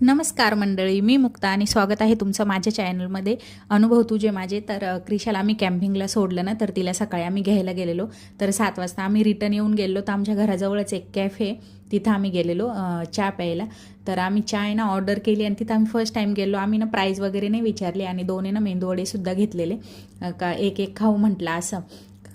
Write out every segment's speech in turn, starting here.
नमस्कार मंडळी, मी मुक्ता आणि स्वागत आहे तुमचं माझ्या चॅनलमध्ये. अनुभव तुझे माझे. तर क्रिशाला आम्ही कॅम्पिंगला सोडलं ना, तर तिला सकाळी आम्ही घ्यायला गेलेलो. तर 7 वाजता आम्ही रिटर्न येऊन गेलो. तर आमच्या घराजवळच एक कॅफे, तिथं आम्ही गेलेलो चहा प्यायला. तर आम्ही चहा ना ऑर्डर केली आणि तिथं आम्ही फर्स्ट टाईम गेलो. आम्ही ना प्राईस वगैरे नाही विचारली आणि 2 ना मेंदूवडेसुद्धा घेतलेले, का एक एक खाऊ म्हटलं असं.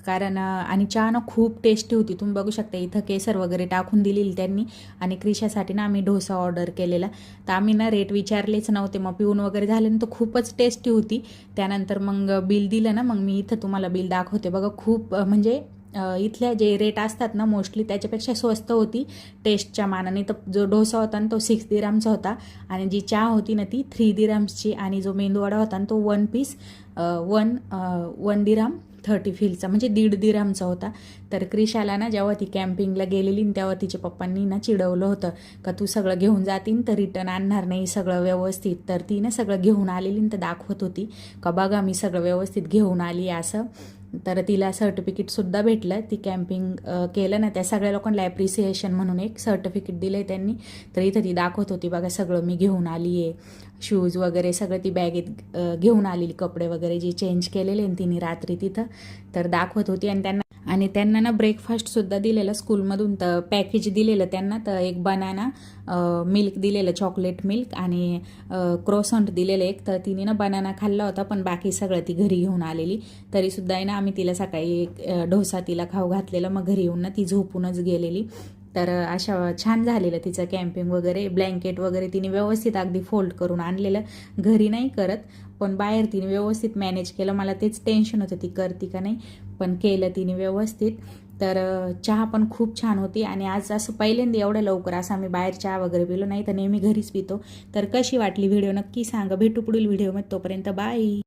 कारण आणि चहा ना खूप टेस्टी होती. तुम्ही बघू शकता इथं केसर वगैरे टाकून दिलेली त्यांनी. आणि क्रिशासाठी ना आम्ही डोसा ऑर्डर केलेला. तर आम्ही ना रेट विचारलेच नव्हते. मग पिऊन वगैरे झाले ना, तर खूपच टेस्टी होती. त्यानंतर मग बिल दिलं ना, मग मी इथं तुम्हाला बिल दाखवते बघा. खूप म्हणजे इथल्या जे रेट असतात ना मोस्टली त्याच्यापेक्षा स्वस्त होती टेस्टच्या मानाने. तर जो डोसा होता ना तो 6 दिरामचा होता आणि जी चहा होती ना ती 3 दिराम्सची आणि जो मेंदूवडा होता ना तो 1 पीस 1 दिराम 30 फीलचा म्हणजे 1.5 दिरामचा होता. तर क्रिशाला ना जेव्हा ती कॅम्पिंगला गेलेली तेव्हा तिच्या पप्पांनी ना चिडवलं होतं का तू सगळं घेऊन जातीन तर रिटर्न आणणार नाही सगळं व्यवस्थित. तर ती ना सगळं घेऊन आलेली तर दाखवत होती का बघा मी सगळं व्यवस्थित घेऊन आली असं. तर तिला सर्टिफिकेटसुद्धा भेटलं. ती कॅम्पिंग केलं ना त्या सगळ्या लोकांना ॲप्रिसिएशन म्हणून एक सर्टिफिकेट दिलं आहे त्यांनी. तर इथं ती दाखवत होती बघा सगळं मी घेऊन आली आहे. शूज वगैरे सगळं ती बॅगेत घेऊन आलेली, कपडे वगैरे जे चेंज केलेले तिने रात्री तिथं. तर दाखवत होती आणि त्यांना ना ब्रेकफास्टसुद्धा दिलेलं स्कूलमधून. तर पॅकेज दिलेलं त्यांना. तर एक बनाना मिल्क दिलेलं, चॉकलेट मिल्क आणि क्रोसंट दिलेलं एक. तर तिने ना बनाना खाल्ला होता पण बाकी सगळं ती घरी घेऊन आलेली. तरीसुद्धा आहे ना आम्ही तिला सकाळी एक डोसा तिला खाऊ घातलेला. मग घरी येऊन ना ती झोपूनच गेलेली. तर अशा छान झालेलं तिचं कॅम्पिंग वगैरे. ब्लँकेट वगैरे तिने व्यवस्थित अगदी फोल्ड करून आणलेलं. घरी नाही करत पण बाहेर तिने व्यवस्थित मॅनेज केलं. मला तेच टेन्शन होतं ती करते का नाही, पण केलं तिने व्यवस्थित. तर चहा पण खूप छान होती आणि आज असं पहिल्यांदा एवढं लवकर असं आम्ही बाहेर चहा वगैरे पिलो नाही, तर नेहमी घरीच पितो. तर कशी वाटली व्हिडिओ नक्की सांगा. भेटू पुढील व्हिडिओमध्ये. तोपर्यंत बाय.